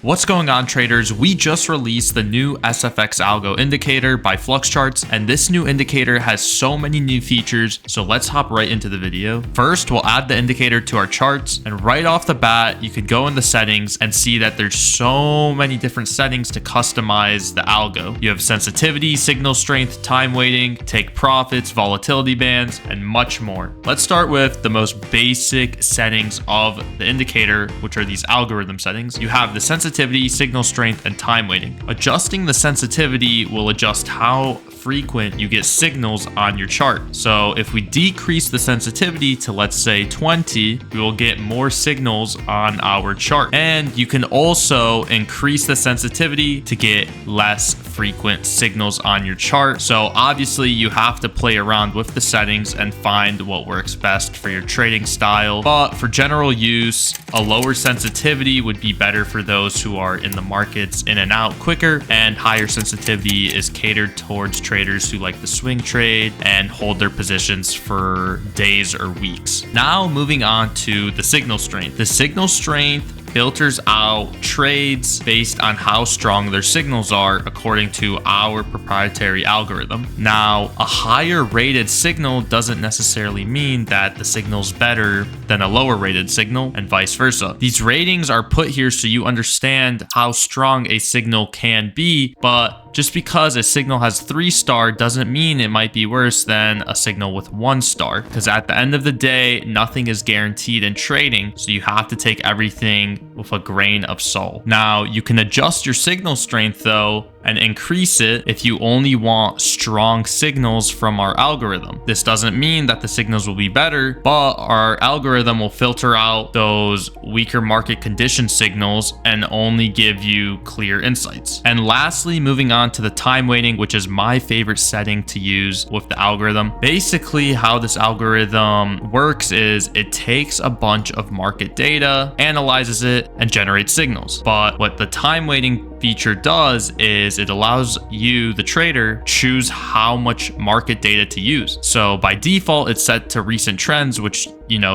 What's going on, traders? We just released the new SFX Algo indicator by Flux Charts, and this new indicator has so many new features, so let's hop right into the video. First, we'll add the indicator to our charts, and right off the bat, you could go in the settings and see that there's so many different settings to customize the algo. You have sensitivity, signal strength, time weighting, take profits, volatility bands, and much more. Let's start with the most basic settings of the indicator, which are these algorithm settings. You have the sensitivity, signal strength, and time weighting. Adjusting the sensitivity will adjust how frequent you get signals on your chart. So if we decrease the sensitivity to, let's say, 20, we will get more signals on our chart. And you can also increase the sensitivity to get less frequent signals on your chart. So obviously you have to play around with the settings and find what works best for your trading style. But for general use, a lower sensitivity would be better for those who are in the markets in and out quicker, and higher sensitivity is catered towards traders who like to swing trade and hold their positions for days or weeks. Now moving on to the signal strength. The signal strength filters out trades based on how strong their signals are according to our proprietary algorithm. Now, a higher rated signal doesn't necessarily mean that the signal's better than a lower rated signal, and vice versa. These ratings are put here so you understand how strong a signal can be, but just because a signal has 3-star doesn't mean it might be worse than a signal with 1-star, because at the end of the day, nothing is guaranteed in trading, so you have to take everything with a grain of salt. Now, you can adjust your signal strength though and increase it if you only want strong signals from our algorithm. This doesn't mean that the signals will be better, but our algorithm will filter out those weaker market condition signals and only give you clear insights. And lastly, moving on to the time weighting, which is my favorite setting to use with the algorithm. Basically, how this algorithm works is it takes a bunch of market data, analyzes it, and generates signals. But what the time weighting feature does is it allows you, the trader, choose how much market data to use. So by default, it's set to recent trends, which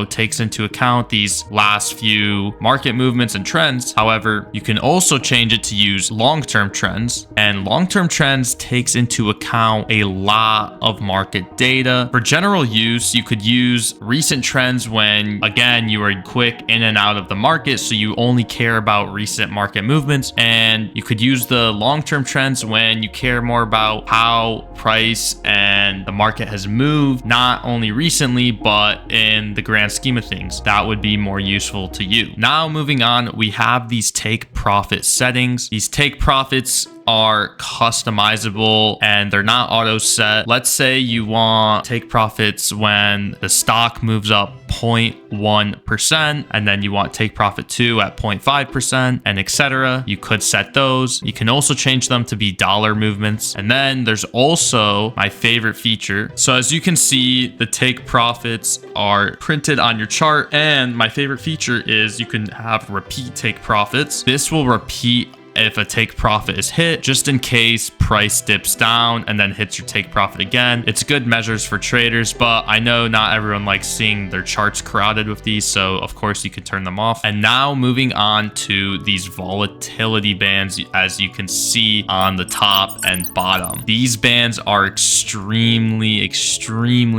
takes into account these last few market movements and trends. However, you can also change it to use long-term trends, and long-term trends takes into account a lot of market data. For general use, you could use recent trends when, again, you are quick in and out of the market, so you only care about recent market movements, and you could use the long-term trends when you care more about how price and the market has moved, not only recently, but in the grand scheme of things. That would be more useful to you. Now moving on, we have these take profit settings. These take profits are customizable and they're not auto set. Let's say you want take profits when the stock moves up 0.1%, and then you want take profit 2 at 0.5%, and etc. You could set those. You can also change them to be dollar movements. And then there's also my favorite feature. So as you can see, the take profits are printed on your chart, and my favorite feature is you can have repeat take profits. This will repeat if a take profit is hit, just in case price dips down and then hits your take profit again. It's good measures for traders, but I know not everyone likes seeing their charts crowded with these, so of course you could turn them off. And now moving on to these volatility bands, as you can see on the top and bottom. These bands are extremely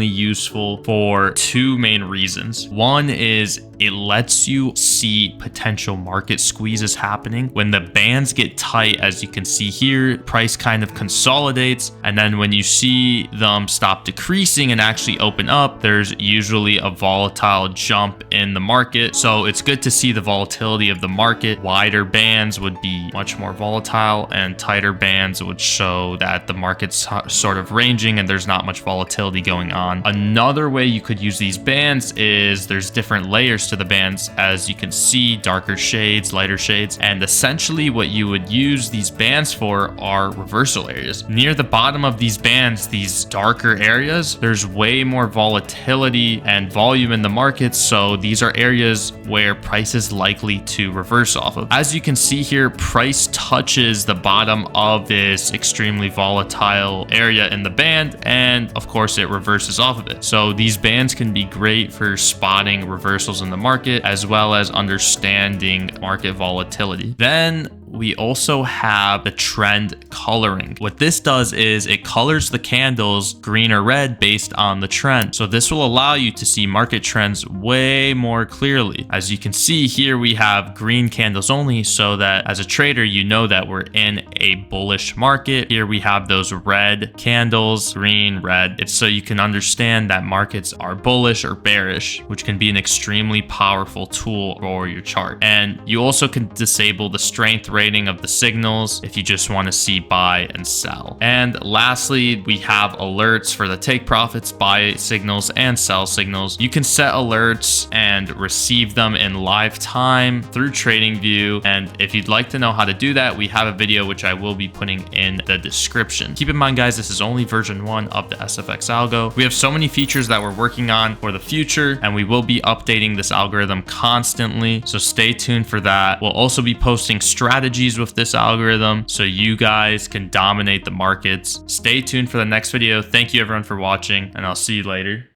useful for two main reasons. One is it lets you see potential market squeezes happening. When the bands get tight, as you can see here, price kind of consolidates, and then when you see them stop decreasing and actually open up, there's usually a volatile jump in the market. So it's good to see the volatility of the market. Wider bands would be much more volatile, and tighter bands would show that the market's sort of ranging and there's not much volatility going on. Another way you could use these bands is there's different layers to the bands, as you can see, darker shades, lighter shades, and essentially what you would use these bands for are reversal areas. Near the bottom of these bands, these darker areas, there's way more volatility and volume in the market, so these are areas where price is likely to reverse off of. As you can see here, price touches the bottom of this extremely volatile area in the band, and of course it reverses off of it. So these bands can be great for spotting reversals in the the market, as well as understanding market volatility. Then we also have the trend coloring. What this does is it colors the candles green or red based on the trend. So this will allow you to see market trends way more clearly. As you can see here, we have green candles only, so that as a trader, you know that we're in a bullish market. Here we have those red candles, green, red. It's so you can understand that markets are bullish or bearish, which can be an extremely powerful tool for your chart. And you also can disable the strength rating of the signals if you just want to see buy and sell. And lastly, we have alerts for the take profits, buy signals, and sell signals. You can set alerts and receive them in live time through TradingView. And if you'd like to know how to do that, we have a video which I will be putting in the description. Keep in mind, guys, this is only version 1 of the SFX Algo. We have so many features that we're working on for the future, and we will be updating this algorithm constantly. So stay tuned for that. We'll also be posting strategies with this algorithm so you guys can dominate the markets. Stay tuned for the next video. Thank you everyone for watching, and I'll see you later.